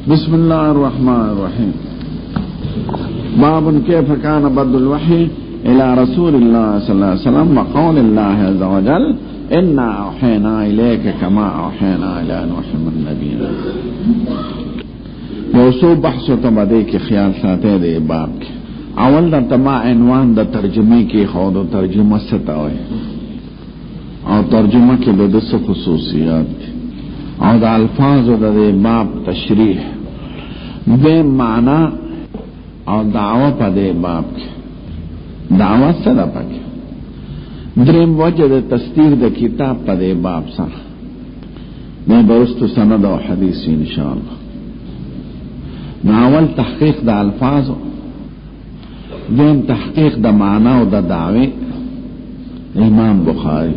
बिस्मिल्लाहिर्रहमानिर्रहीम। बाबुन कैफ कान बदुल वही इला रसूलिल्लाह सल्लल्लाहु अलैहि वसल्लम व क़ौलिल्लाहि अज़्ज़ा व जल इन्ना औहैना इलैका कमा औहैना इला नूहिन नबीन। मौसू बहस तो बदे के ख्याल साथे दे बाब के अवल द तमा इनवान द तर्जुमे के खौद तर्जुमा सतावे और तर्जुमा के बदस खुसूसियात और द अल्फाज दे बाब तशरीह बे माना और दावा पदे बाब के दावा सदा पके द्रेम वजह द तस्दीर द किताब पदे बाब सा मैं बरस्त सनद और हदीस इंशाअल्लाह। नावल तहकीक द अल्फाज देम तहकीक द माना और द दावे इमाम बुखारी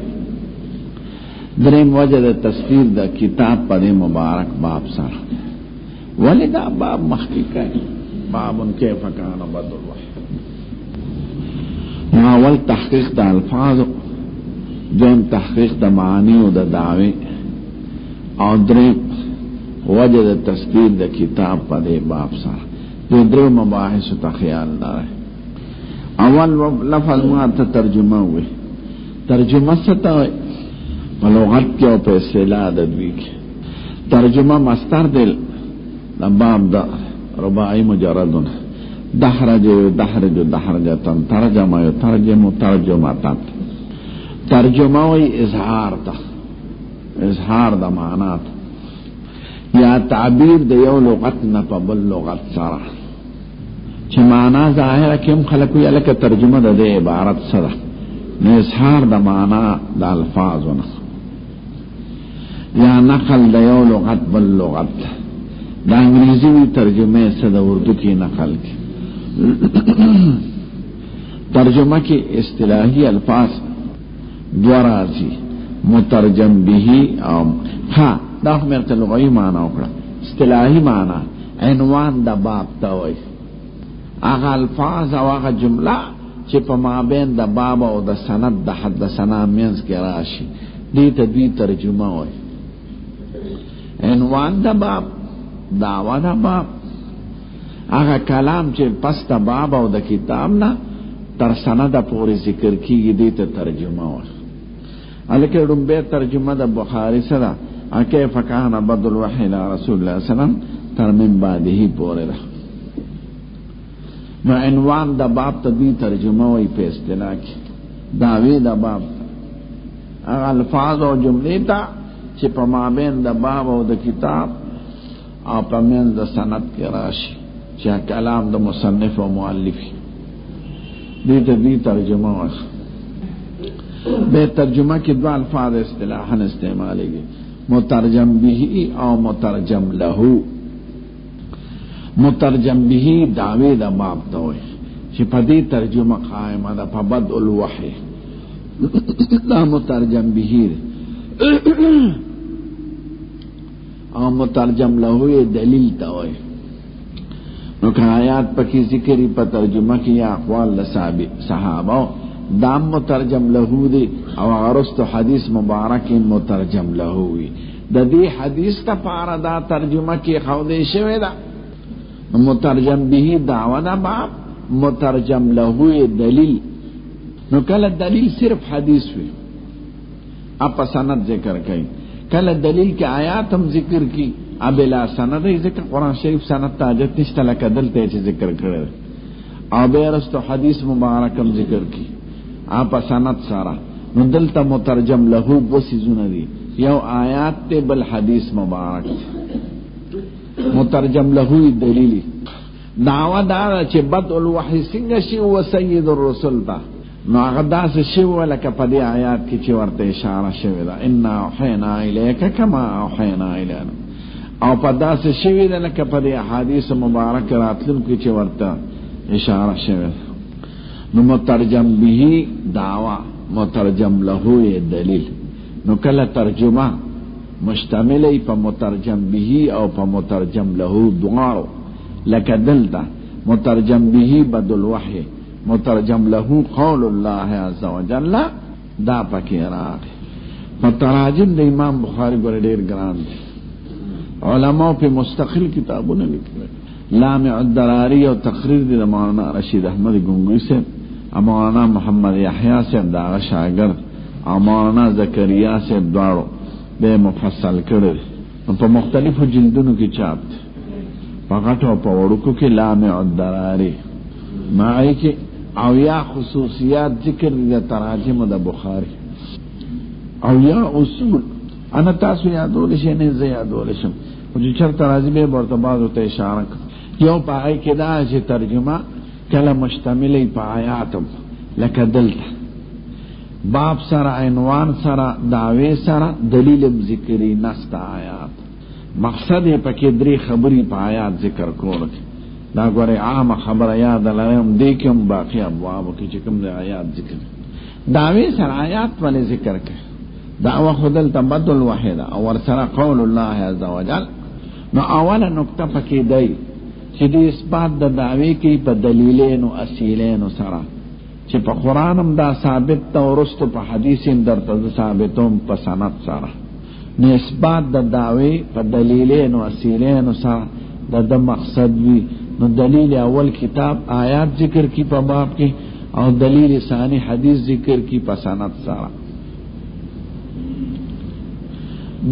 द्रेम वजह द तस्दीर द किताब पदे मुबारक बाब सा वलिदा बाब महकीका बाब उनके फकान बदुल वही नावल तहकीक द अल्फाज देम तहकीक द मानी और द दावे और द्रेम वजह द तस्दीर द किताब पदे बाब सा जो द्रो मबाहिस का ख्याल ना है। अवल लफज मात तर्जुमा हुए तर्जुमा सता लुगत के और पैसेला ददवी के तर्जुमा मस्तर दिल बाब द रुबाई मुजरदुन दहरज दहरज दहरजतन तर्जमा तर्जम तर्जुमातन तर्जुमा वही इजहार द मानात या ताबीर द यौ लुगत न पबल लुगत सारा छ माना जाहिर किम खलक या लक तर्जुमा द इबारत सदा ने इजहार द माना द अल्फाज न या नकल द यौ लुगत बल लुगत द अंग्रेजी तर्जुमे सदा उर्दू की नकल की तर्जुमा की इस्तिलाही अल्फाज द्वारा जी मुतरजम बिही हाँ दाख मेरे लुगाई माना उकड़ा इस्तिलाही माना इनवान द बाब तवई आगा अल्फाज आगा जुमला चिप माबेन द बाब और द सनद द हद सना मींस के राशि दी तद्वी तर्जुमा होय इनवान द बाब दावा द बाब आगा कलाम चे पस द बाब और द किताब ना तर सनद पूरी जिक्र की दी तर्जुमा होय अलके रुम्बे तर्जुमा द बुखारी सदा आके फकान बदुल वही इला रसूलिल्लाह सल्लल्लाहु अलैहि वसल्लम तरमीम बादिही पोरे रहा न इनवान द बाब तदी तर्जुमा वही पे इस्तिलाह की दावे द बाब अल्फाज और जुमले ता चे पमाबेन द बाब और द किताब और पमेन द सनद के राशि चे कलाम द मुसन्निफ और मुअल्लिफ दी तदी तर्जुमा वही बे तर्जुमा की दो अल्फाज इस्तिलाहन इस्तेमाल है मुतरजम बिही और मुतरजम लहू मुतरजम बिही दावे द बाब तोय शिफदी तर्जुमा कायम द फबदुल वही दा मुतरजम बिही और मुतरजम लहू ये दलील तोय नो आयात पकी जिक्री पर तर्जुमा की अक़वाल सहाबा दाम मुतरजम लहू दे और अरस्त हदीस मुबारक मुतरजम लहू ददी हदीस का पारा दा तर्जुमा की खौदे शेवेदा मुतरजम बिही दावा दा बाब मुतरजम लहू दलील नो कल दलील सिर्फ हदीस हुई अब सनद जिक्र कई कल दलील के आयात हम जिक्र की अबिला सनद जिक्र कुरान शरीफ सनद ताजत निश्तला कदल ते जिक्र करे अब अरस्त हदीस मुबारक हम जिक्र की आप सनत सारा नुदलता मुतरजम लहू बसी जुनदी यो आयात ते बल हदीस मुबारक मुतरजम लहू दलीली दावा दारा चे बदउल वही सिंह शिव व सय्यदुर रसूल ता नागदा से शिव वाला का पदे आयात की चे वर्ते इशारा शिवेदा इन्ना औहैना इलैका कमा औहैना इलाना और पदा से शिवेदा का पदे हदीस मुबारक रातलुन की चे वर्ता इशारा शिवेदा नु मुतरजम बिही दावा मुतरजम लहू ये दलील नु कल तर्जुमा मुश्तमिल पर मुतरजम बिही और पर मुतरजम लहू दुआओ लकदलता मुतरजम बिही बदुल वही मुतरजम लहू क़ौलुल्लाह अज़्ज़ा व जल्ला दा पके राग मुतराजिम दे इमाम बुखारी गोरे ढेर ग्रान علماء په مستقل کتابونه لیکل لامع الدراری او تقریر د مولانا رشید احمد گنگوی سے مولانا محمد یحیی سے دا شاگرد او مولانا زکریا سے دواړو به مفصل کړل په مختلفو جلدونو کې چاپ دي په غټو په وړوکو کې لامع الدراری معنی کې او یا خصوصیات ذکر د تراجم د بخاری او یا اصول انا تاسو یادول شي نه زه یادول شم او چې چرته راځي به ورته بعضو ته اشاره یو پای کې دا چې ترجمه کله مشتملې په آیاتم لکه دلته باب سره عنوان سره دعوی سره دلیل ذکری نست آیات مقصد پکې درې خبرې په آیات ذکر کول دا غوړې عام خبره یاد لرم دې کوم باقي ابواب کې چې کوم د آیات ذکر دعوی سره آیات ولې ذکر کړي دعوه خدل تبدل واحده او ور سره قول الله عز وجل نو اوله نقطه پکې دی چې د اثبات د دعوی کې په دلیلین او اصیلین سره چې په قران هم دا ثابت ته ورستو په حدیث هم درته ثابتوم په سند سره نو اثبات د دعوی په دلیلین او اصیلین سره د مقصد وی نو دلیل اول کتاب آیات ذکر کی په باب کې او دلیل ثانی حدیث ذکر کی په سند سره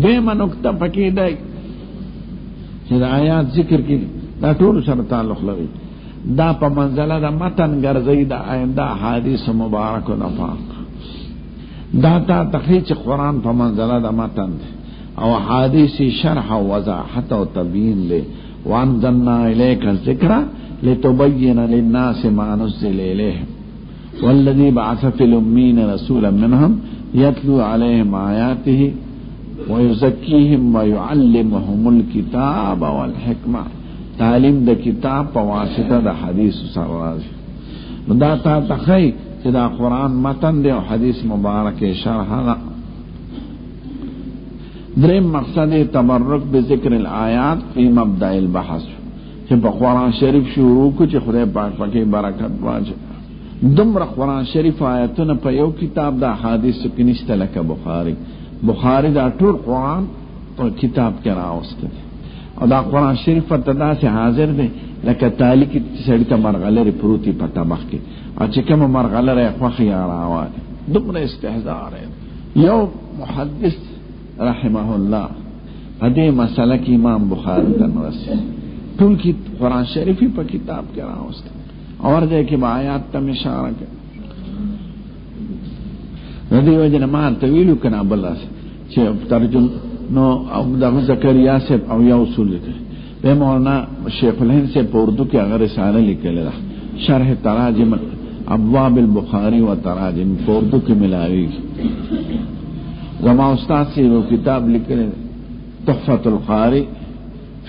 دیمه نقطه پکې دی چې آیات ذکر کی دا ټول سره تعلق لري دا په منزله د متن ګرځي د آینده حدیث مبارک او نفاق دا تا تخریج قرآن په منزله د متن او حدیث شرح او وضاحت او تبیین له وانزلنا الیک الذکر لتبین للناس ما نزل الیهم والذی بعث فی الامین رسولا منهم یتلو علیهم آیاته ويزكيهم ويعلمهم الكتاب والحکمه تعلیم د کتاب په واسطه د حدیث سره راځي دا تا تخی چې دا قرآن متن دی او حدیث مبارک شرح ده دریم مقصد تبرک بذکر الآیات فی مبدأ البحث چې په قرآن شریف شروع کو چې خدای پاک پکې برکت واچي دومره قرآن شریف آیاتونه په یو کتاب د حدیث کې نشته لکه بخاری دا ټول قرآن په کتاب کې راوسته او دا قرآن شریف ته داسې حاضر دی لکه تالی کې سړی ته مرغلرې پروتي په طبخ کې او چې کومه مرغلره خوښي راواله دومره استهزار یو محدث رحمه الله دې مسله کې امام بخاری ته نرسي ټول کې قرآن شریف په کتاب کې راوسته اور دې کې آیات ته اشاره کوي ندی وجنه ما طویلو کنا بلاس چې ترجمه نو او د زکریا سے او یا اصول لیکل به مولانا شیخ الهند سے په اردو کې هغه رساله لیکل ده شرح تراجم ابواب البخاری و تراجم په اردو کې ملاوي زما استاد سے وہ کتاب لیکل تحفۃ القاری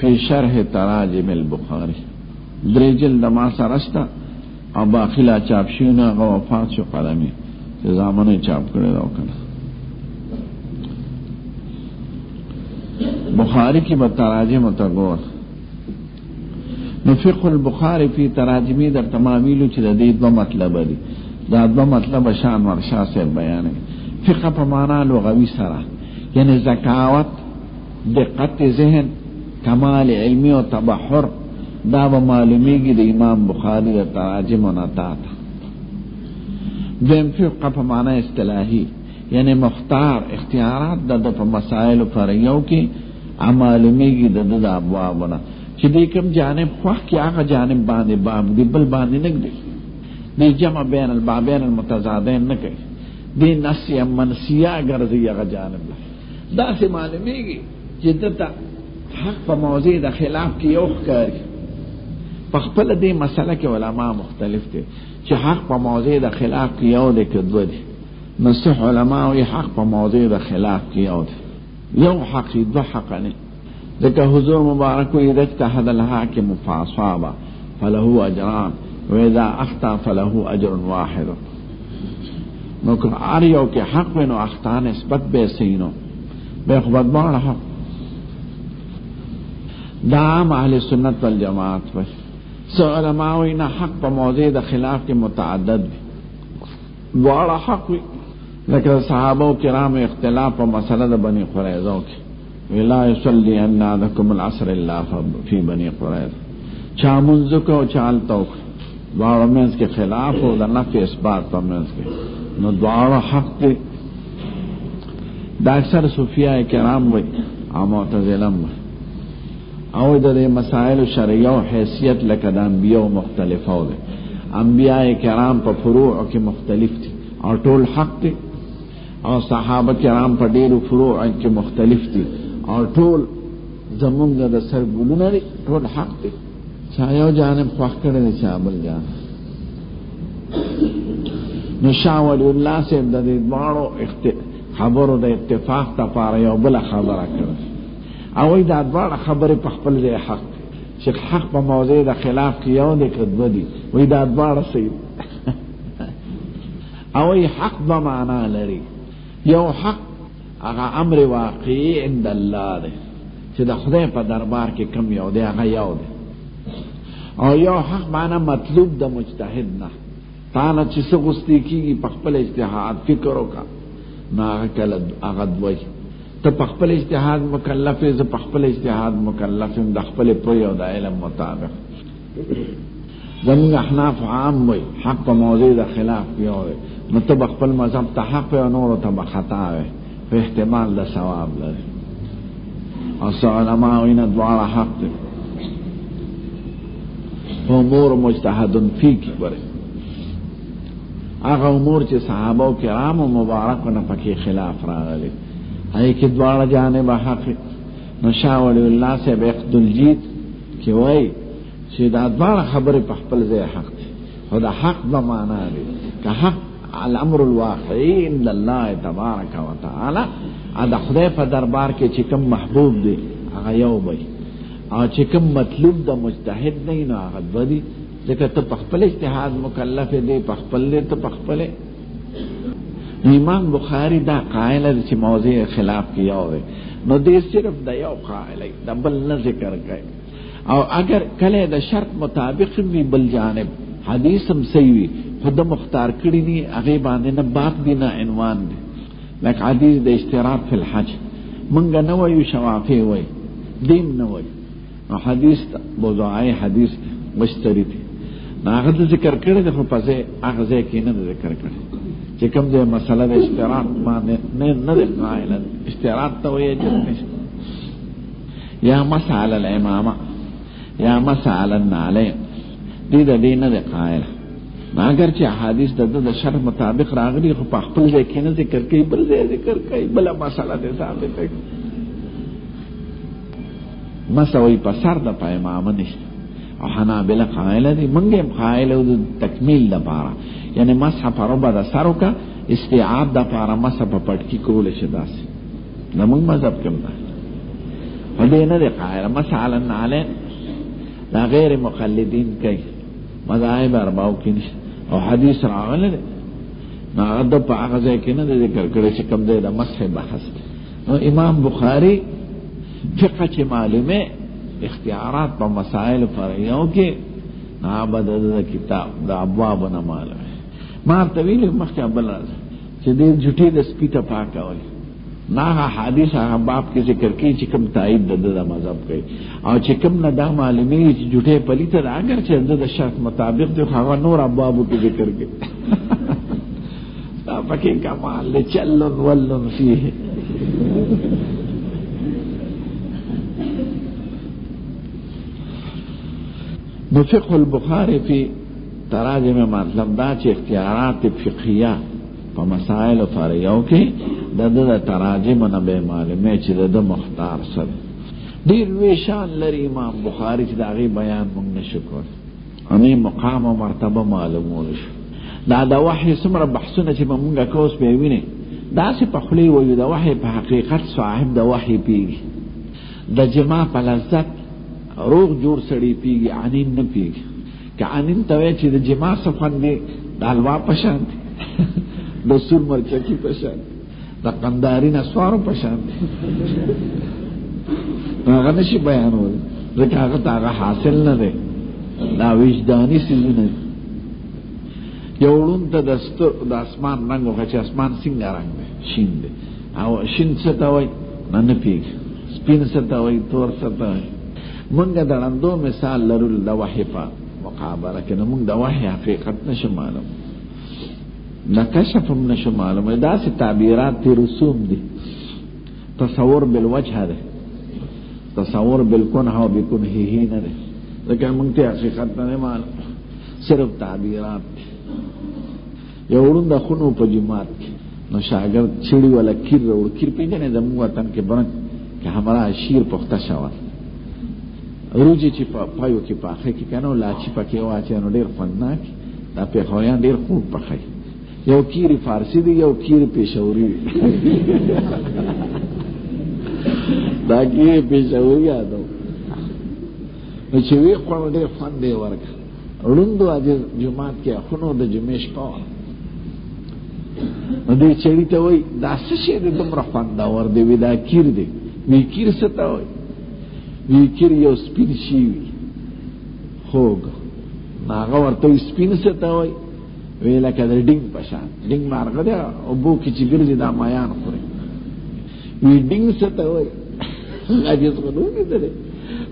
فی شرح تراجم البخاری درې جلد ما سره شته او باخلا چاپ شونه او وفات شو قلمي زمانه چاپ کړی راو کنه بخاری کی تراجم تغور نو فقه البخاری فی تراجمی در تمامیل چې د دې دوه مطلب دي دا دوه مطلب شان ورشا سے بیان فقه په معنا لغوي سره یعنی ذکاوت دقت ذهن کمال علمی او تبحر دا به معلومیږي د امام بخاری د تراجم او نتات دیم فقه په معنا اصطلاحي یعنی مختار اختیارات د په مسائل فرعیو کې معلومیږي د ابوابونه چې دې کوم جانب خو کې هغه جانب باندې باب دی بل باندې نه دی دې جمع بین البابین المتضادین نه کوي دې نسیه منسیه ګرځي هغه جانب دا سه معلومیږي چې دته حق په موضوع د خلاف کې یو ښکاري په خپل دې مسله کې علما مختلف دي چې حق په موضوع د خلاف کې یو دی کې دوه دي نصح علما او حق په موضوع د خلاف کې یو دی یو حق دو حق نه ذکر حضور مبارک اذا اجتهد الحاكم فاصاب فله اجران واذا اخطا فله اجر واحد نو که اړیو کې حق ونو اخطا نسبت به سینو به خبرت باندې حق دا اهل سنت والجماعت په سو علماء وینا حق په موضوع د خلاف کې متعدد دي دواړه حق وي لکه صحابه کرام اختلاف په مسله د بنی قریظه کې ولا يصلي ان احدكم العصر الا في بني قريظه چا منځ کو چال توک دواړو منځ کې خلاف او د نفي اثبات په منځ کې نو دواړو حق دي. دا اکثر صوفیاء کرام وي او معتزله او د مسائل شرعیه او حیثیت لکه د انبیاء مختلفه دي. انبیاء کرام په فروع کې مختلف دي او ټول حق دي، او صحابه کرام په ډیرو فروع کې مختلف دي او ټول زمونږ د سر ګلونه دي، ټول حق دي. چا یو جانب خوښ کړی دی چا بل جانب. نو شاه ولی الله صاحب د دې دواړو خبرو د اتفاق لپاره یو بله خبره کړه او وایي دا دواړه خبرې په خپل ځای حق دي، چې حق په موضوع د خلاف کې یو دی که دوه دي، وایي دا دواړه صحیح او وایي حق به معنا لري. یو حق هغه امر واقعي عند الله دی چې د خدای په دربار کې کم یو دی، هغه یو دی. او یو حق معنا مطلوب د مجتهد نه، تا نه چې څه غوښتې کېږي په خپل اجتهاد فکر وکړه، نو هغه کله هغه دوی ته په خپل اجتهاد مکلف یې، زه په خپل اجتهاد مکلف یم د خپلې پوهې او د علم مطابق. زموږ احناف عام وایي حق په موضوع د خلاف یو دی، نو ته به خپل مذهب ته حق وي او نورو ته به خطا وي، په احتمال د ثواب لري. او څه علما وایي نه دواړه حق دی. امور مجتهدن فی کی ګورئ هغه امور چې صحابه کرامو مبارکونه پکې خلاف راغلي هغې کې دواړه جانب حق. نو شاه ولی الله صاحب عقد الجید کې وایي چې دا دواړه خبرې په خپل ځای حق دي، خو د حق به معنا دی که حق الامر الواقعي عند الله تبارک وتعالی د خدای په دربار کې چې کوم محبوب دی هغه یو وي، او چې کوم مطلوب د مجتهد دی نو هغه دوه دي، ځکه ته په خپل اجتهاد مکلف دی، په خپل ته په خپل. امام بخاری دا قائل دی چې موضوع خلاف کې یو دی، نو دې صرف د یو قائل دی، د بل نه ذکر کوي. او اگر کله د شرط مطابق وي بل جانب حدیث هم صحیح وي، خود مختار کړی دي هغې باندې نه باب دی نه عنوان دی، لکه حدیث د اشتراط فی الحج مونږ نه وایو، شوافی وایي، دیم نه وایي. نو حدیث موضوعي حدیث مشتری دی، نو هغه د ذکر کړی دی، خو په ځای هغه ځای کې نه ذکر کړی چې کوم ځای مسله د اشتراط باندې نه دی قائله. اشتراط ته وایي اجر نشته، یا مسح علی الامامه یا مسح علی النعلین، دې د دې نه دی قائله. اگر چې احادیث د شرع مطابق راغلي خو په خپل ځای کې نه ذکر کوي، بل ځای ذکر کوي، بله مسله دې ثابته کوي. مسوي په سر د امامه نشته، او حنابله قائله دي، موږ هم قائله د تکمیل لپاره، یعنی مسح په ربع د سر وکړه، استیعاب د لپاره مسح په پټکي کولی شي. داسې زموږ مذهب کې هم ده، خو دې نه دی قائله. مسح علی النعلین دا غیر مقلدین کوي، مذاهب اربعو کې نشته، او حدیث راغلی دی نو هغه د په هغه ځای کې نه دی ذکر کړی چې کوم دی د مسح بحث دی. نو امام بخاري فقه چې معلومه اختیارات په مسائل فرعیو کې نه د کتاب د ابواب نه معلومه. ما طویل مخکې بل چې دې جټې د سپي ته پاکول نه حدیث هغه باب کې ذکر کوي چې کوم تایید د مذهب کوي، او چې کوم نه دا معلومه چې جټې پلیته ده، اگر چې د شرط مطابق دی هغه نور ابواب کې ذکر کوي. دا پکې کمال چلن ولن فيه. فقه البخاری فی تراجم مطلب دا چې اختیارات فقهیه په مسائل فرعیو کې د تراجم نه به معلومه چې د مختار سره ډیر ویشان لري امام بخاری چې دا غي بیان مونږ نشو کول، اني مقام او مرتبه معلومول شو. دا د وحی سمره بحثونه چې مونږه کوس به ویني، دا چې په خلی وایو د وحی په حقیقت صاحب د وحی پیږي، د جما په لذت روغ جوړ سړی پیږي، عنین نه پیږي. که عنین ته وایي چې د جما صفن دی د حلوا په شان دی، د سور مرچکي په شان، د قنداري نسوارو په شان دی، هغه نشي بیانولی، ځکه هغه ته هغه حاصل نه دی، دا وجداني څیزونه دي. یو ړوند ته د اسمان رنګ وښه چې اسمان څنګه رنګ دی، شین دی، او شین څه ته وایي نه پیږي، سپین ستوي تور ستوي. مونږ د ړندو مثال لرو د وحی په مقابله کې، نو مونږ د وحی حقیقت نشو معلوم، د کشف هم نشو معلوم. داسې تعبیرات دي، رسوم دي. تصور بالوجه ده، تصور بالکنه و بکنهه نه ده، ځکه مونږ ته حقیقت نه معلوم، صرف تعبیرات دي. یو ورون د خونو په جماعت کې نو شاګرد چړي ولا کیر وروړ، کیر پیژنې زموږ وطن کې برن کې همرا شیر پخته شوه، روجي چې په پایو کې پاخه کې کنه لاچی پکې واچې نو ډېر فناک، دا پیښویان ډېر خوب پخې. یو کیری فارسی دی، یو کیری پېښوري دا کیری پېښوري یادو نو چې وی خو ډېر فن دی ورکه وړوندو اجه جمعات کې خونو د جمعې شپه نو دې چړي ته وای دا څه شی دی دومره خوندور دی؟ وی دا کیر دی. وی کیر څه ته وای؟ وی کیر یو سپین شي وي خوږ، هغه ورته سپین څه ته وای؟ وی لکه د ډینګ په شان، ډینګ مارغه دی اوبو کې چې ګرځي دا مایان خوري. وی ډینګ څه ته وای؟ عجیب غنونی دی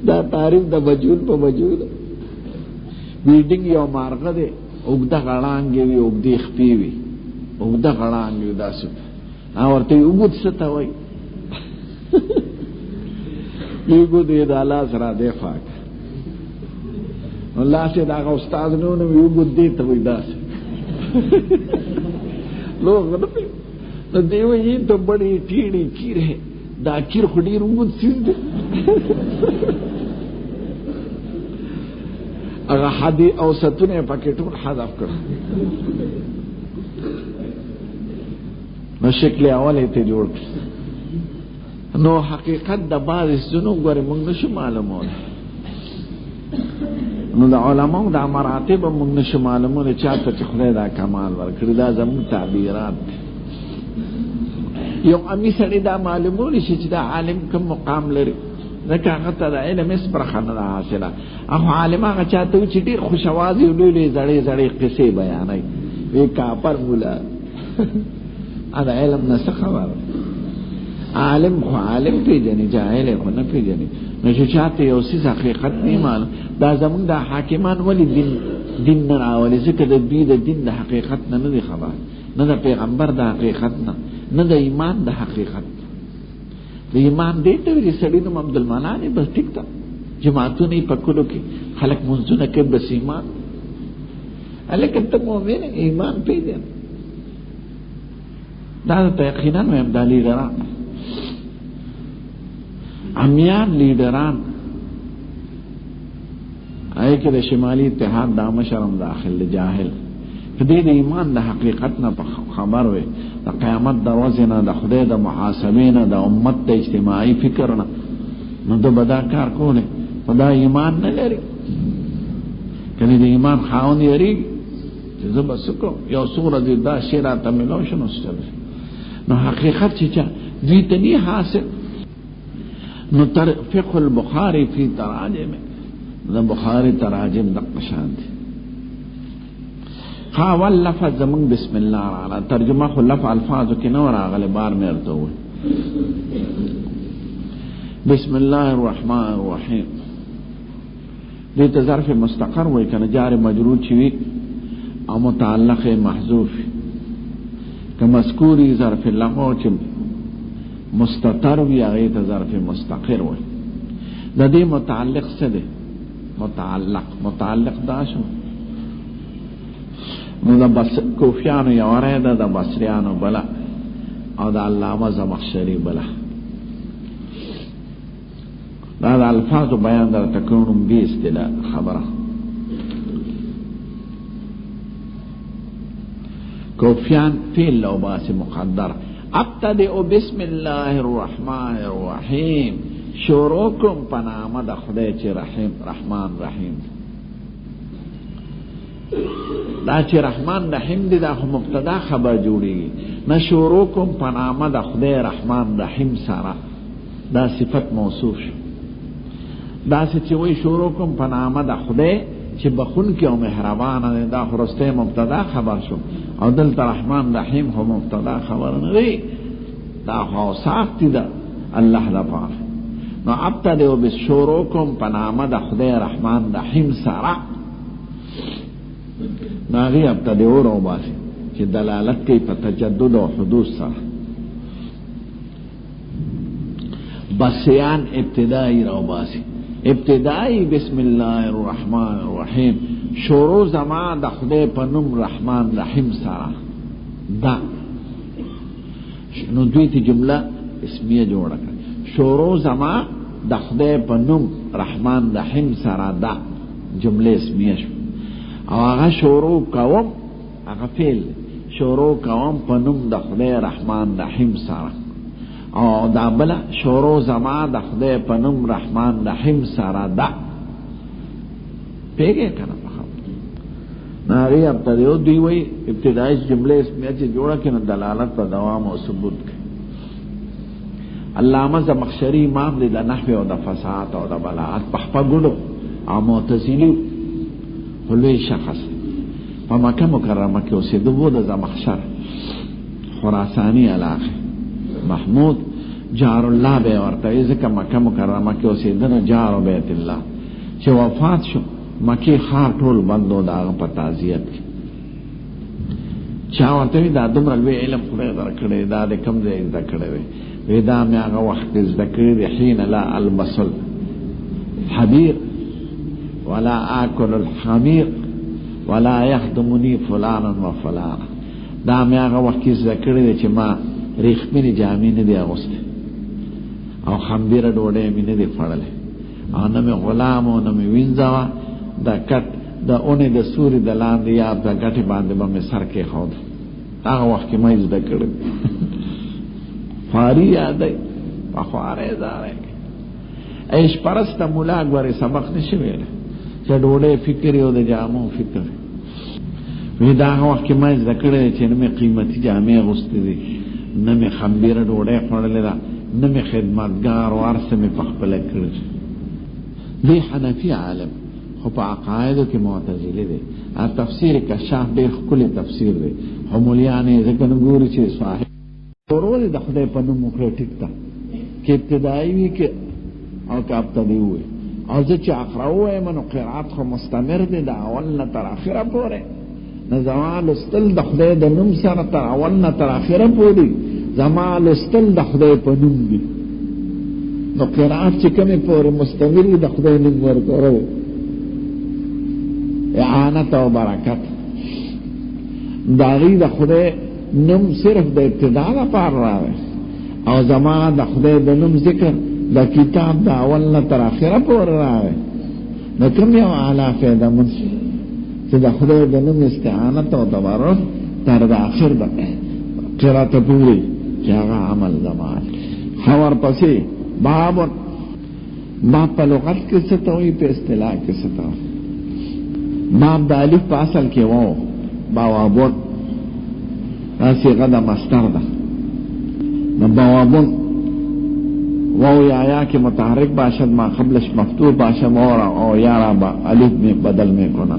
دا تعریف د مجهول په مجهول. وی ډینګ یو مارغه دی، اوږده غړانګې وي، اوږدې خپې وي، اوږده غړانګې وي داسې. ورته وی اوږد څه ته وای؟ اوږد یې د الله سره دی پاک، نو لاس یې د هغه استاد نه و، نو وی اوږد دې ته وایي داسې لوگ نو دی وایي یہ تو بڑی ټیړې کیر ہے، دا کیر خو ډېر اوږد سیز دی. هغه حدي اوسطونه یې پکې ټول حذف کړل، نو شکل اول یې ته جوړ کړ. نو حقیقت د بعضې څیزونو ګورې موږ نشو معلومولی، نو د علماو دا مراتب موږ نشو معلومولی چاته چې خدای دا کمال ورکړي، دا زموږ تعبیرات دي. یو امي سړی دا معلومولی شي چې دا عالم کوم مقام لري، ځکه هغه ته د علم هېڅ برخه نه ده حاصله. هغه عالم هغه چاته وي چې ډېر خوشوازي لوی لوی زړې زړې قصې بیانوي، وی کاپر مولا دا علم نه څه خبر. عالم خو عالم پیژني، جاهل خو نه پیژني. نو چې چاته یو څیز حقیقت نه معلوم، دا زمونږ د حاکمان ولې دین نه راولي؟ ځکه د دوی د دین د حقیقت نه نه دي خبر، نه د پیغمبر د حقیقت نه، نه د ایمان د حقیقت. د ایمان دې ته ویلي سړي نوم عبدالمنان یې بس ټیک ده، جماعتونه یې په کلو کې خلک منځونه کوي، بس ایمان. هلکه ته مؤمن ایمان پیژن، دا ته یقینا ویم دا لیډران امیان لیډران آئے کہ دا شمالی اتحاد دا مشرم داخل جاہل دې د ایمان د حقیقت نه خبر وي، د قیامت د ورځې نه، د خدای د محاسبې نه، د امت د اجتماعي فکر نه، نو ده به دا کار کولی، خو دا ایمان نه لري. کنې د ایمان خاوند یریږي چې زه به څه کوم، یو څو ورځې دا شی راته میلاو شو نو څه نو حقیقت چې چا دوی ته نه حاصل. نو فقه البخاری فی تراجم، د بخاری تراجم دقه شان دي. خاول لفظ زمون بسم الله راغله، ترجمه خو لفظ الفاظو کې نو راغله، بار مې ورته وویل بسم الله الرحمن الرحیم. دې ته ظرف مستقر وایي کنه جار مجرور چې وي او متعلق محذوف، که مذکوری ظرف لغو چې مستتر وي هغې ته ظرف مستقر وایي. د دې متعلق څه دی؟ متعلق دا شو نو د کوفیانو یو رای ده، د بصریانو بله، او د علامه زمخشري بله. دا د الفاظو بیان درته کوم بې اصطلاح خبره. کوفیان فعل لو باسي مقدر، ابتدئ بسم الله الرحمن الرحیم، شروع کوم په نامه د خدای چې رحیم رحمان رحیم. دا چې رحمان رحیم دی دا خو مبتدا خبر جوړیږي، نه شروع کوم په نامه د خدای رحمان رحیم سره، دا صفت موصوف شو. دا چې وایي شروع کوم په نامه د خدای چې بخونکی او مهربان دی، دا خو رسته مبتدا خبر شو، او دلته رحمان رحیم خو مبتدا خبر نه دی، دا خو اوصاف دي د الله لپاره. نو ابتدئ بالشروع کوم په نامه د خدای رحمان رحیم سره. نو هغې ابتدئ راوباسي چې دلالت کوي په تجدد او حدوث سره. بسیان ابتدائی راوباسي. ابتدائی بسم الله الرحمن الرحیم، شروع زما د خدای په نوم رحمان رحیم سره دا. نو دوی تی جمله اسمیه جوړه کړه. شروع زما د خدای په نوم رحمان رحیم سره دا جمله اسمیه شو. او هغه شروع کوم، هغه فعل شروع کوم په نوم د خدای رحمان رحیم سره. او دا بلا شروع زما د خدای په نوم رحمان رحیم سره دا. پیږه کنه په خبره. ناری ابتدایو دی وی ابتدایي جمله اسمیه چې جوړه کړي دلالت په دوام او ثبوت کوي. علامه زمخشری امام دی د نحو او د فصاحت او د بلاغت په خپګلو او معتزلی خلوی شخص په مکه مکرمه کې اوسېدو د زمخشر خراسانی علاقه محمود جار الله به ورته ځکه مکه مکرمه کې اوسېدنه جار بیت الله چې وفات شو مکی خار ټول بندو داغه په تعزیت کې چا ورته دا دومره لوی علم خدای درکړی دا د کم ځای زده کړی وی دا مې هغه وخت زده کړی دی حين لا البسل حبیر ولا آکل الحمیر ولا يخدمني فلانا وفلانا. دا مې هغه وخت زده کړی دی چې ما ریخمینی جامې نه دی اغوستی او خمبیره ډوډۍ مې نه دی خوړلی او نه مې غلام او نه مې وینځوه د کټ د اونې د سوري د لاندې یا د ګټې باندې به مې سر کېښود. هغه وخت کې ما زده کړی فاري یادی په خوارې زارې عیش پرسته ملا ګورې سبق نشي ویلی چې ډوډۍ فکر او د جامو فکر وی دا هغه وخت کې ما زده کړی چې نه مې قیمتي جامې اغوستې دي نه مې خمبیره ډوډۍ خوړلې ده نه مې خدمتګار او هر څه مې پخپله کړي. دی حنفي عالم خو په عقایدو کې معتزلي دی. تفسیر کشاف ډېر ښکلی تفسیر دی خو مولیان یې ځکه نه ګوري چې صاحب شروع د خدای په نوم وکړه ټیک ده کې ابتدایي وي که او که ابتدایي وي. او زه چې اقرا ووایم نو قرات خو مستمر دی د اول نه تر اخره پورې. نه زما لوستل د خدای د نوم سره تر اول نه تر اخره پورې زما لوستل د خدای په نوم دي. نو قرات چې کومې پورې مستمر د خدای نوم ورکړو اعانت او برکت داغی د خدای نوم صرف د ابتدا لپاره راوي او زما د خدای د نوم ذکر د کتاب د اول نه تر اخره پورې راوي. نو کوم یو اعلی فایده من چې د خدای د نوم استعانت او تبرک تر د اخر د قرات پوری چې هغه عمل زما خبر پسې باب په لغت کې څه ته وایي په اصطلاح کې څه ته باب د الف په اصل کې وو بوابون دا صيغه د مصدر ده. نو بوابون واو یا کې متحرک باشد ما قبلش مفتوح باشد مورا او یارا با الف میں بدل میں کنا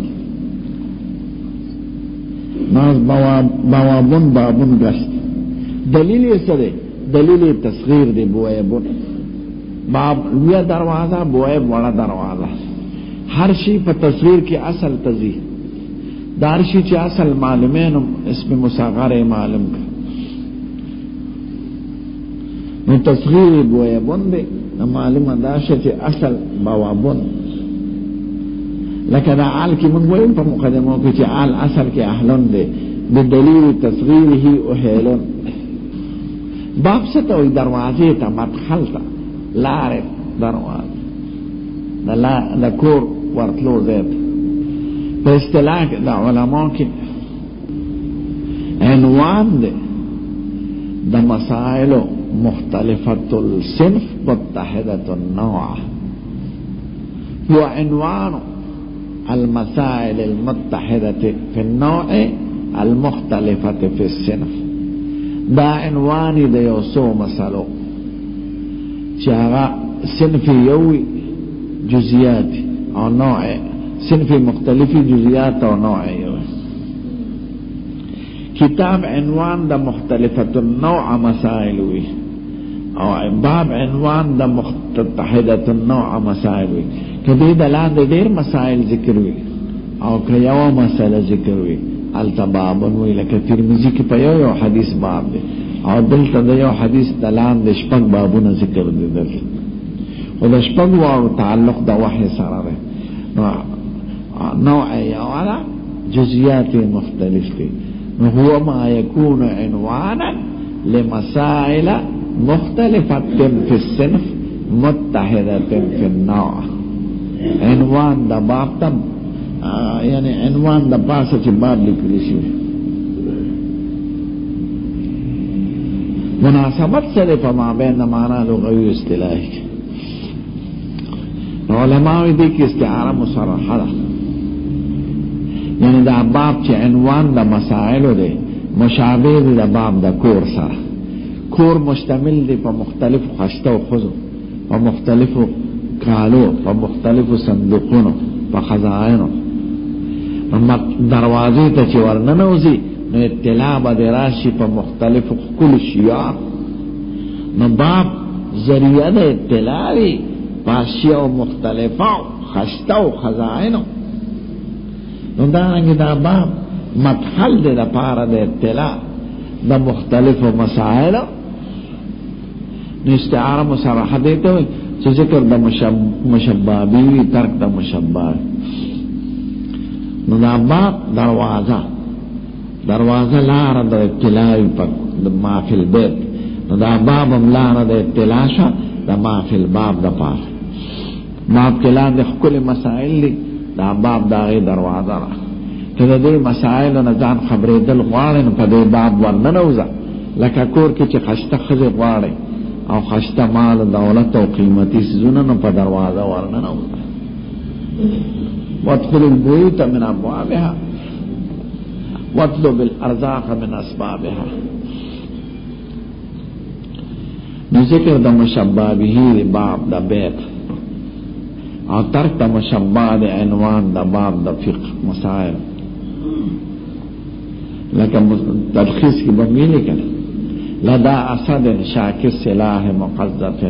ناز بوابون بابون گشت. دلیل یہ سرے دلیل تصغیر دے بوابون باب لویا دروازہ بواب وڑا دروازہ. ہر شی په تصغیر کی اصل تزی دارشی چی اصل معلومین اسم مصغر معلوم کا نو تصغیر بوابون دے نو معلوم داشت چی اصل بوابون. لکه دا آل کی من گوئیم پا مقدموں کی چی آل اصل کی احلون دے بدلیل تصغیره احیلون. باب ستوی دروازی تا مدخل تا لار درواز دا کور ورتلو زید په اصطلاح د علماء کې عنوان دی د مسائل مختلفة الصنف متحدة النوع. هو عنوان المسائل المتحدة في النوع المختلفة في الصنف. دا عنوان د یو څو مسلو چې هغه صنف یوي جزئیات او نوع صنف مختلفی جزئیات او نوع یو. کتاب عنوان د مختلفة النوع مسائل وی او باب عنوان د متحدة النوع مسائل وي کدی دلان د ډیر مسائل ذکر وي او که یو مسله ذکر وي التبابن وی لکه ترمذی کې په یو حدیث باب دی او دلته د یو حدیث دلان د شپږ بابونه ذکر دي دلته او د شپږ واو تعلق د وحی سره دی نوع یوالا جزئیات مختلف دي هو ما يكون عنوانا لمسائل مختلفة في الصنف متحدة في النوع عنوان د باب تم یعنی عنوان د پاسه چې باب لیکل شي مناسبت سره په مابین معنا لغوي اصطلاحي علماء دې کې استعاره مصرحه ده یعنی دا باب چې عنوان د مسائل دی مشابه دی د باب د کور سره کور مشتمل دی په مختلفو خشته او خزو په مختلفو کالو په مختلفو صندوقونو په خزائنو دروازې ته چې ورننوځي نو اطلاع به راشي په مختلفو کل شیار نو باب ذریعه د اطلاع وي په اشیاء مختلفه خشته او خزائنو نو دارنګه دا باب مدخل دی لپاره د اطلاع د مختلفو مسائل نو استعاره مصرحه دی ته چې ذکر د مشبہ بیوی ترک د مشبہ نو دا باب دروازه لار د اطلاع په ما فی البیت نو دا باب لار د اطلاع شو د ما فی الباب د پاس باب کې لاندې خپل مسائل دي دا باب داغه دروازه را ته دې مسائل نه ځان خبرېدل غواړي نو په دې باب ورننوځه لکه کور کې چې خشته خزه غواړي او خشته مال دولت او قیمتي سيزونه نو په دروازه ورننوځه وادخل البيوت من ابوابها واطلب الارزاق من اسبابها نو ذکر د مشبہ به باب د بیت او ترک د مشبہ د عنوان د باب د فقه مسائل لکه تلخیص کی بمیلی کنا لدا اسد شاک سلاح مقذف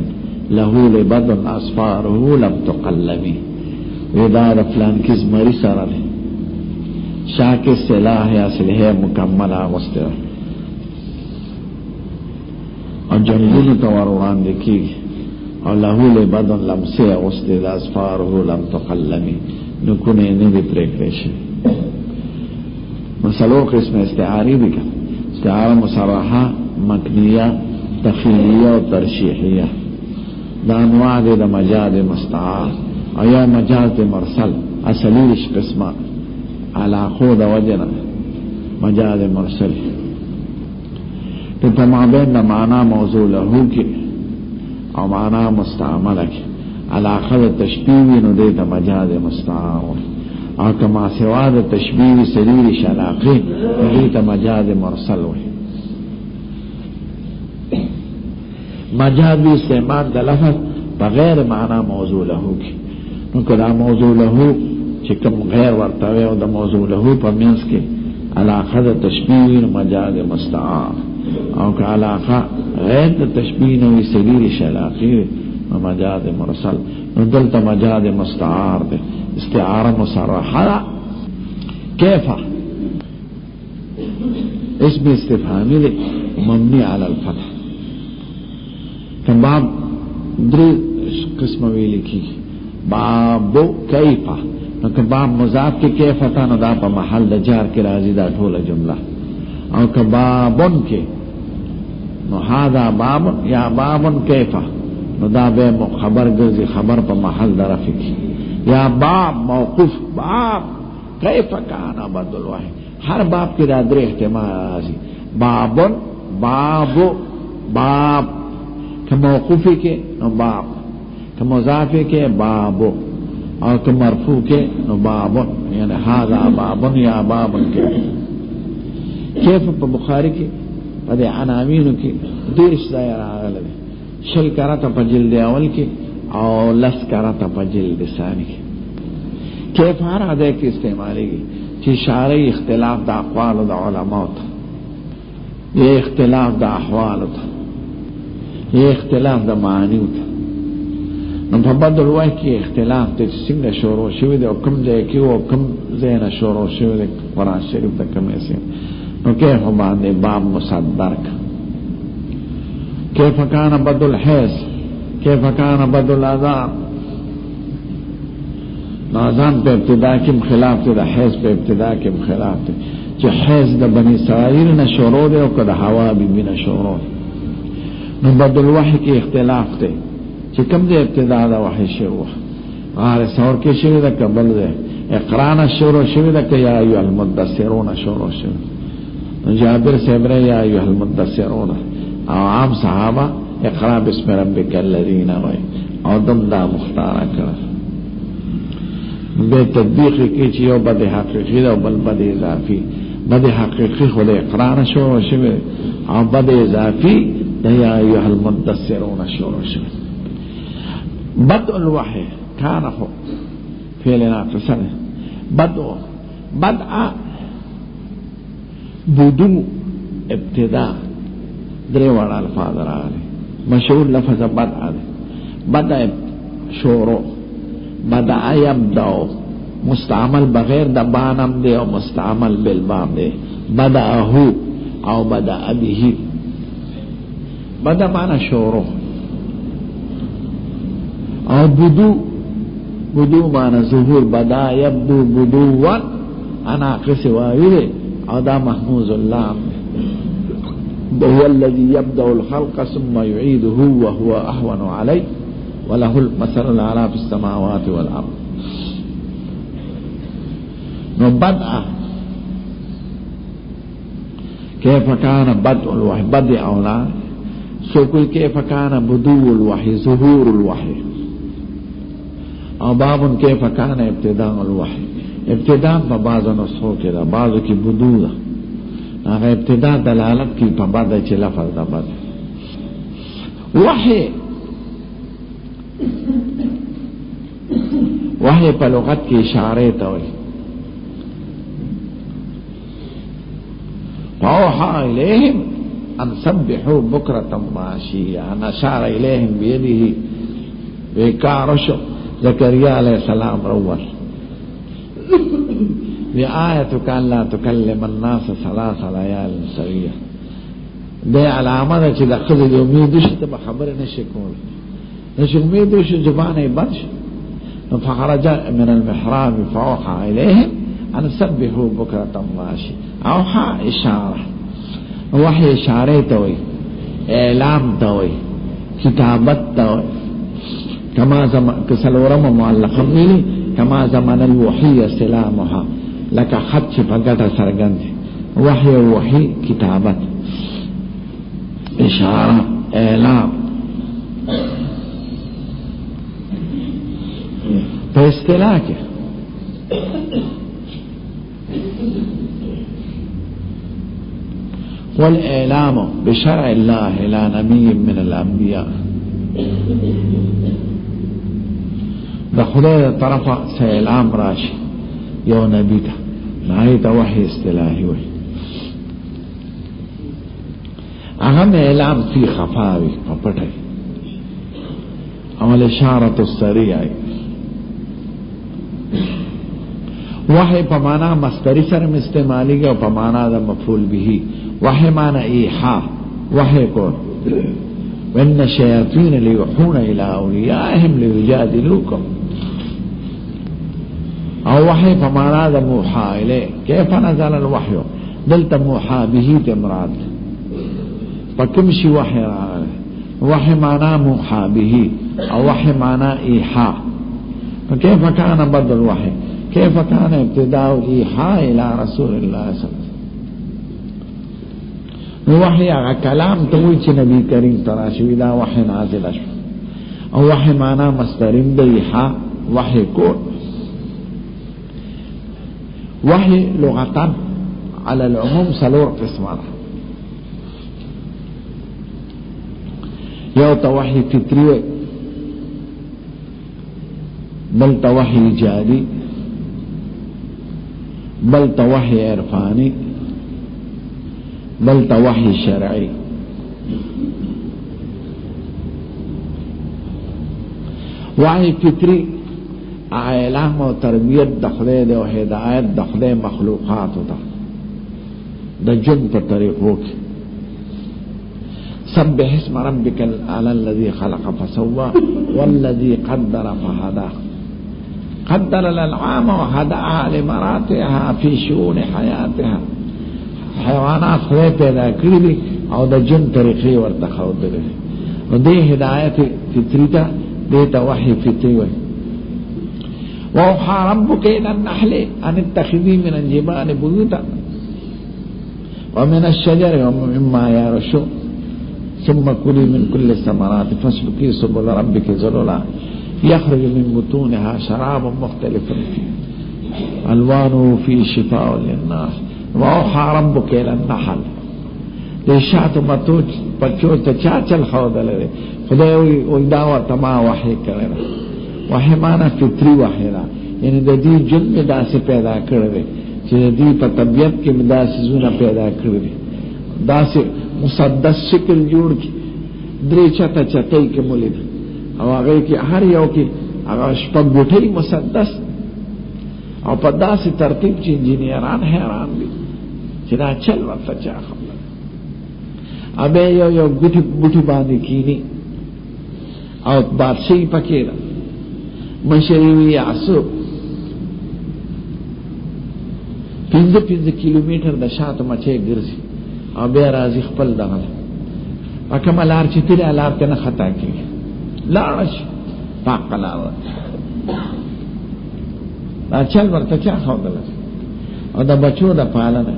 له لبد اصفاره لم تقلمی ودار فلان کس مری سره ده شاک سلاح اصله مکمل آغسته او جنگونو تور وړاندې کیږي او له لبد لمسه اغسته اصفاره لم تقلمی نکونه نه دی پرېکړې شي مسلو قسم استعاری بھی کن استعاره مصرحه مکنیه تخیلیه و ترشیحیه دا انواع دی دا مجاز مستعار او یا مجاز مرسل اصلیش قسمه علاقو دا وجنه مجاز مرسل تو مابین دا معنی موضوع لہو کی او معنی مستعمله کی علاقه دا تشبیوی نو دیتا مجاز مستعار او کما سوا د تشبیه سریر شلاقی دیتا مجاز مرسل وی مجاز بھی استعمال دا لفظ بغیر معنی موضوع لہو کی نو کدا موضوع لہو چکم غیر ورطوی او دا موضوع لہو پا منس کی علاقه دا تشبیه مجاز مستعار او که علاقه غیر دا تشبیه نوی سریر شلاقی مجاز مرسل نو دلتا مجاز مستعار دے استعاره مصرحه كيف اسم استفهامي لي مبني على الفتح كم باب دري قسم ویل کی باب كيف نو که باب مضاف کې کیف تا نو دا په محل د جار کې راځي دا ټوله جمله او که بابن کې نو هاذا باب یا بابن كيف نو دا به خبر ګرځي خبر په محل درف کې یا باب موقوف باب کیف کان بدل واحد ہر باب کی دا درې احتمال راځي بابن بابو باب که موقوفی کې نو باب که مضافی کې بابو او که مرفوع کې نو بابن یعنی هذا بابن یا بابن کې کیف په بخاری کې په دې عناوینو کې ډېر ځای راغلي شل کرته په جلد اول کې او لس کرتا پا جلد ثانی کیف ہر عدے کی استعمالی گی چی اشارے اختلاف دا اقوال دا علماء تا یہ اختلاف دا احوال تا یہ اختلاف د معنی ته نو په بدل وای کې اختلاف ته څنګه شروع شوی دی او کوم ځای کې او کوم ځای نه شروع شوی دی قرآن شریف ته کومه سي نو کیف باندې باب مصدر کیف کان بدل حیث کیف کان بدل اذان اذان په ابتدا کې خلاف دی د حیث په ابتدا کې خلاف دی چې حیث د بنی اسرائیل نه شروع دی او کله حوا بی نه شروع نو بدل وحی کې اختلاف دی چې کوم دی ابتدا د وحی شروع غار سور کې شوی د قبل دی اقرا نه شروع شوی د یا ایه المدثرون شروع شوی جابر صبر یا ایه المدثرون او عام صحابه اقرا بسم ربک الذین وای او دم دا مختار کړه به تطبیق کې چې یو بد حقیقي او بل بد اضافي بد حقیقي خو د اقرا نه شروع شوی او بد اضافي د یا ایه المدثرون شروع شوی بدء الوحی کان خو فعلنا تصنع بدء بدو ابتداء درې وړ الفاظ راغلي مشهور لفظ بدء شروع بدء يبدأ مستعمل بغیر د بانم دی او مستعمل بالبام دی بدأه او بدأ به بدء معنی شروع او بدو معنی ظهور بدأ يبدو بدوا انا قص واویل او دا محموز اللام هو الذي يبدأ الخلق ثم يعيده وهو اهون عليه وله المثل الاعلى في السماوات والارض نو بدء كيف كان بدء الوحي بدء اولا سو کوئی كيف كان بدو الوحي ظهور الوحي او باب كيف كان ابتداء الوحي ابتداء په بعضو نسخو کې دا بعضو کې بدو ده هغه ابتداء دلالت کی په بعد چې لفظ ده بد وحی په لغت کې اشاره ته وایي فأوحى إليهم أن سبحوا بكرة وعشيا أن أشار إليهم بيده بكارش زكريا عليه السلام رول بآيتك أن لا تكلم الناس 3 ليال سوية ده علامه ده چې د خزې د امید شي ته خبره نشي کول نشي امید شي زبانه بند شي فخرج من المحراب فأوحى إليهم أن سبحوا بكرة وعشيا اوحى اشاره وحي اشاره ته وي اعلام ته وي کتابت ته وي كما زمان کسلورم معلق ویلي كما زمان الوحي سلامها لك خط فقط سرګند وحي کتابت اشاره اعلام په اصطلاح کې والإعلام بشرع الله إلى نبي من الأنبياء دخله طرفه سإعلام راشي يو نبي تا نهاية وحي استلاهي وحي اهم اعلام في خفاوي پپٹای اول اشارة السریعی وحی پمانا مصدری سرم استعمالی گا پمانا دا مفعول به وحی مانا ایحا وحی کو وان الشیاطین لیوحون الى اولیائهم لیجادلوکم او وحی پمانا دا موحا الی کیف نزل الوحی دلت موحا به تمراد فکمشی وحی راغل وحی مانا موحا به او وحی مانا ایحا فکیف کان بدل الوحی كيف كان ابتداء الإيحاء إلى رسول الله صلى الله عليه وسلم وحي كلام توي چې نبی کریم تراشوی دا وحي نازل شو او وحي معنا مصدرین د ایحاء وحي کو وحي لغتا على العموم سلور قسمه یو ته وحي فطری بل ته وحي جاری بل توحي عرفاني بل توحي شرعي وحی فطری اعلام و تربیت د خدای دی او هدایت د خدای مخلوقاتو ته د جن په طریقو کې. سبح اسم ربک الاعلی الذی خلق فسوى والذی قدر فهدى قدر الانعام وهداها لمراتها فی شؤون حیاتها. حیوانات خدای پیدا کړي دي او د جن طریقې ورته ښودلې دي. نو دې هدایت فطري ته دې ته وحی فطري وایي. وأوحى ربك إلى النحل أن اتخذي من الجبال بيوتا ومن الشجر ومما يعرشون ثم كلي من كل الثمرات فاسلكي سبل ربك ذللا يخرج من بطونها شراب مختلف ألوانه فيه شفاء للناس. وأوحى ربك إلى النحل دې شاتو متوج پچو ته چا چل خودل لري خدای وي دا ورته ما وحی کړل. وحی معنا فطری وحی را، یعنی د دې جن می داسې پیدا کړی چې د دې په طبیعت کې می داسې زونه پیدا کړی داسې مسدس شکل جوړ کی درې چته چتای کې مولید او هغه کې هر یو کې هغه شپږ ګوټي مسدس او په داسې ترتیب چې انجینران حیران دي چې دا چل ورته چا خبره ابه یو ګوټي ګوټي باندې کینی او بادشاہي پکې ده مشریوی عصو 15 کیلومتر د شاته مچې ګرځي او بیا راځي خپل دغه اکه ملار چې تیرې لار ته نه خطا کیږي لاړش پاکلاوه دا چل ورته چا خوندل او د بچو د پالنه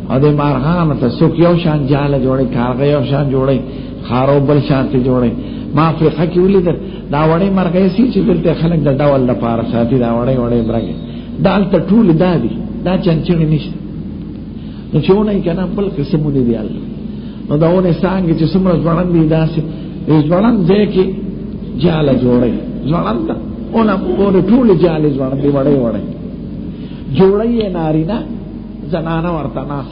او د مارغان ته څوک یو شان جاله جوړي کارغه یو شان جوړي خارو بل شان ته جوړي ما افریقا کې ولیدل دا وړې مرغې سي چې دلته خلک د ډول لپاره ساتي دا وړې مرغې دال ته ټول دادي دا چنچنې نشته نو چې ونه کنه بل قسمونه دی الله نو دا ونه څنګه چې څومره ځوانان دي داسې ځوانان دې کې جاله جوړي ځوانان ته اونه پورې ټول جاله ځوانان دی وړې وړې جوړي نارینه زنانه ورته ناس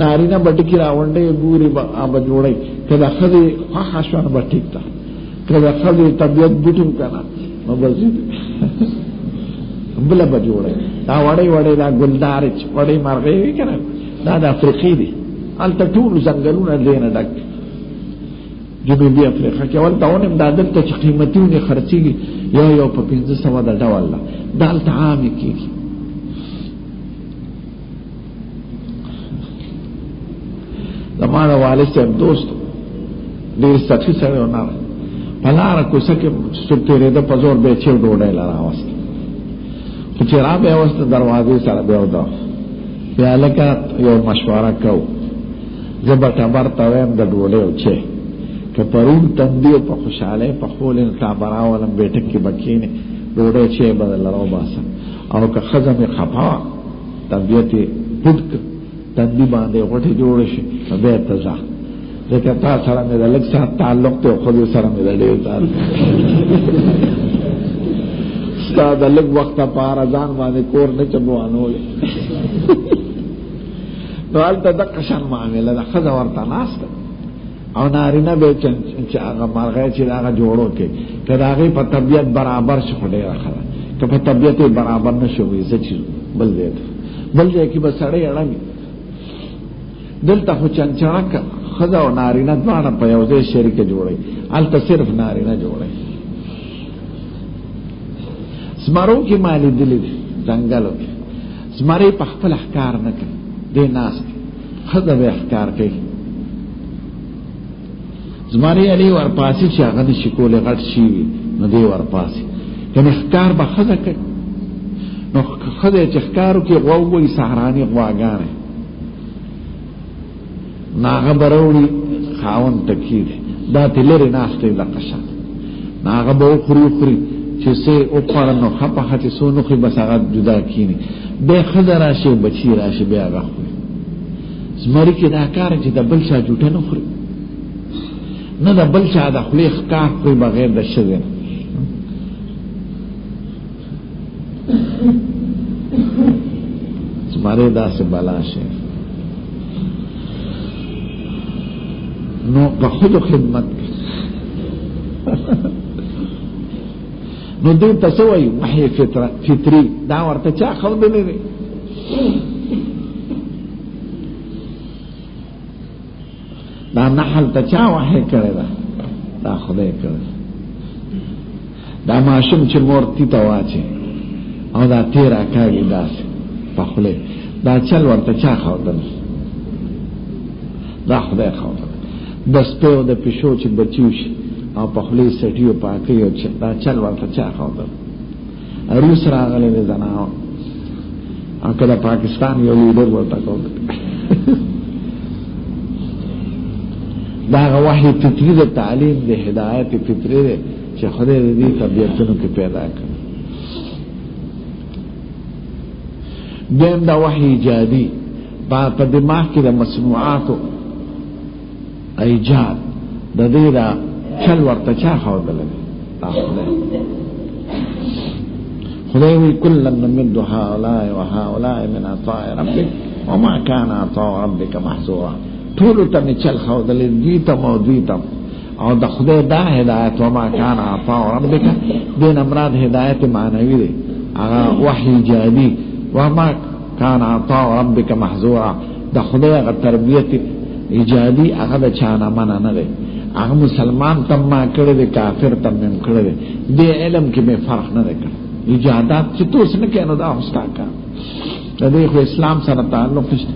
نارینا بټکی راوندې ګوري به جوړي کله خدي خاصونه بټیکتا کله خدي طبيعت بوتم کنه نو بزید بل به جوړي دا وړي وړي دا ګلدار چ وړي مرغې کنه دا د افریقې دي الته ټول ځنګلونه دینه ډک جنوبي افریقا کې ول داونه د عادت ته قیمتونه خرچيږي یو په 1500 د ډول دالته عام کیږي زمانه والد صاحب دوست ډیر سخی سره ونه پلار کو سکه ستوره د پزور به چې ډوډۍ لاره واست چې را به واست دروازې سره به ودا بیا لکه یو مشوره کو زبټه برته ویم د ډوډۍ او چې که پرون تندیو په خوشاله په خولن کابراولم بیٹک کې بکینه ډوډۍ چې بدل راو باسه او که خزم خفا طبيعت پټ تندی باندې غټه جوړ شي به تزا ځکه تاسو سره مې د لږ سات تعلق ته خو سره مې د ډېر تعلق ستاسو د لږ وخت په ارزان باندې کور نه چبوانول نو البته د قشن معاملې د خزه ورته ناشته او نارینه به چې هغه مرغې چې هغه جوړو کې کله هغه په طبيعت برابر شي خو ډېر راخره که په طبيعت برابر نشو وي څه چیز بل دې کې به سړی اړمي دلته خو چنچړک خزه او نارینه دواړه په یو ځای شریک جوړي البته صرف نارینه جوړي زمرو کې مالی دلی ځنګلو کې زمري په خپل احکار نه کوي دې ناس خزه به احکار کوي زمري علی ورپاسي چې هغه د شکول غټ شي نو دې ورپاسي کنه احکار به خزه کوي نو خزه چې احکارو کې غووي سهراني غواګانه ناغه بروړي خاون تکید دا تلری ناشته د قشان ناغه به خوري چې سه او پرنو خپه هڅه سونو خو بسغه جدا کینی به خزر راشي بچی راشي بیا راخوي زمری کې دا کار چې د بل چا جوټه نه خوري نه د بل چا د خلیخ کار کوي بغیر د شذ زمری دا سه بلاشه نو په خود خدمت نو دې تسوي وحي فطري دا ورته چا خو دې نه دا نحل ته چا وحي کړی دا خدای کړی دا ماشوم چې مورتی ته واچي او دا تیر اکاږي داسې په خوله دا چل ورته چا ښودل دا خدای ښودل د سپي او د پیشو چې بچي شي او په خولې سټیو پاکي او دا چل ورته چا ښودل روس راغلی دی زناو او که د پاکستان یو لیډر ورته کوي دا وحی فطری د تعلیم د هدایت فطری دی چې خدای دې طبيعتونو کې پیدا کړ. دیم دا وحی ایجادي په دماغ کې د مصنوعاتو ایجاد د دې دا چل ورته چا ښودل خدای وی کلا نمد هؤلاء وهؤلاء من عطاء ربك وما كان عطاء ربك محظورا ټول ته چل ښودل دي ته او د خدای دا هدایت وما كان عطاء ربك دین امراد هدایت معنوي دی هغه وحی ایجادي وما كان عطاء ربك محظورا د خدای غ تربیت ایجادي هغه د چانه منه نه دی هغه مسلمان تم ما کړی دی کافر تم هم کړی دی د علم کې به فرق نه دی کړی ایجادات چې توس نه کینو دا هستا کا د دې خو اسلام سره تعلق نشته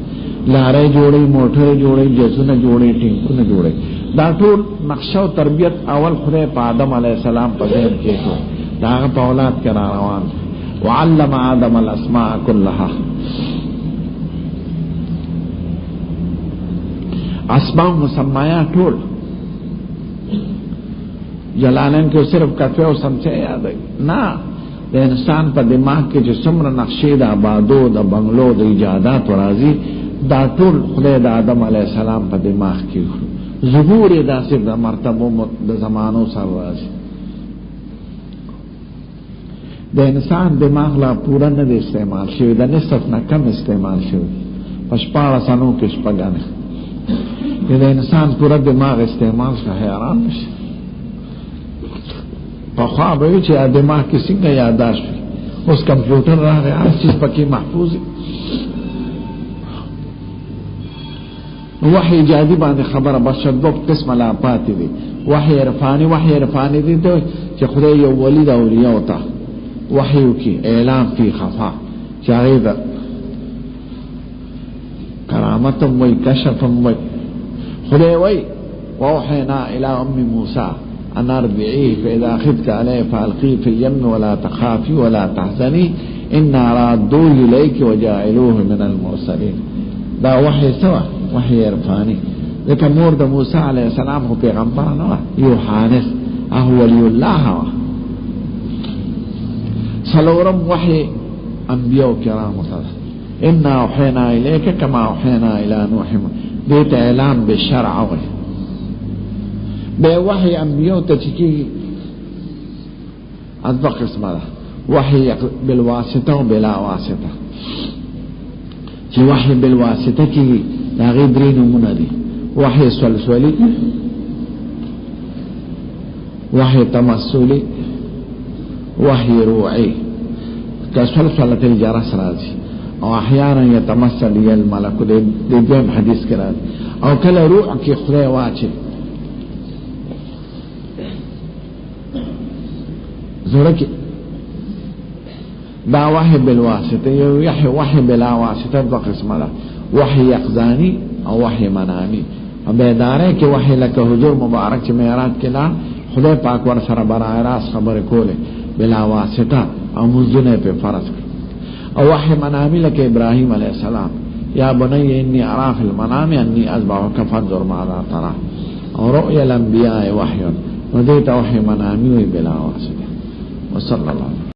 لارې جوړي موټر جوړي جسونه جوړي ټینګونه جوړي دا ټول نقشه او تربیت اول خدای په آدم علی السلام په ذهن کې شو دا په اولاد کې روان وعلم آدم الاسماء كلها اسماء مسمایات ټول جلالین کې صرف کفه او سمچه یاد نه د انسان په دماغ کې چې څومره نقشې د آبادو د بنگلو د ایجادات راځي دا ټول خدای د آدم علی السلام په دماغ کې ظهور داسې د مرتبو د زمانو سره راځي د انسان دماغ لا پورا نه استعمال شوی د نصف نه کم استعمال شوی پښپاړه سنو کې شپګانه د انسان پورا دماغ استعمال شوی حیران شي په خوا به چې دماغ کې څنګه یاداشت اوس کمپیوټر راغی هر چیز پکې محفوظ وحی ایجادي باندې خبره بشر دو قسم لا پاتې دي وحی عرفانی دي ته چې خدای یو ولی د اولیاء وتا وحی کی اعلان فی خفا چاہیدا کرامتم وی کشفم وی خدای وی ووحینا الی ام موسی ان ارضعيه فاذا خفت عليه فالقيه في اليم ولا تخافي ولا تحزني انا رادوه اليك وجاعلوه من المرسلين دا وحی سوا وحی عرفانی لیکن مور د موسی علیہ السلام خو پیغمبر نه یوحانس هو ولی الله سلورم وحی انبیاء کرام انا اوحینا الیک کما اوحینا الی نوح دیت اعلان بالشرع به وحی انبیاء ته چکی ادوا قسمه وحی بالواسطه و بلا واسطه چې وحی بالواسطه کی دا غي درې نمونه دي وحی سلسلی وحی تمثلی وحی روعی كسلسلة الجرس راځي او احيانا يتمثل الملك دې دیم حدیث کې راځي او کله روح کې خدای واچي زورکی دا وحی بالواسطه یو وحی بلا واسطه دو قسمه ده وحی یقظانی او وحی منامی بیداره کې وحی لکه حضور مبارک چې معراج کې لا خدای پاک ور سره برای راست خبره کوله بلا واسطه او منځونه په فرض او وحی منامی لکه ابراهیم علیه السلام یا بنی انی ارى فی المنام انی اذبحک فانظر ماذا ترى او رؤیا الانبیاء وحی ودیت وحی منامی بلا واسطه وصلی الله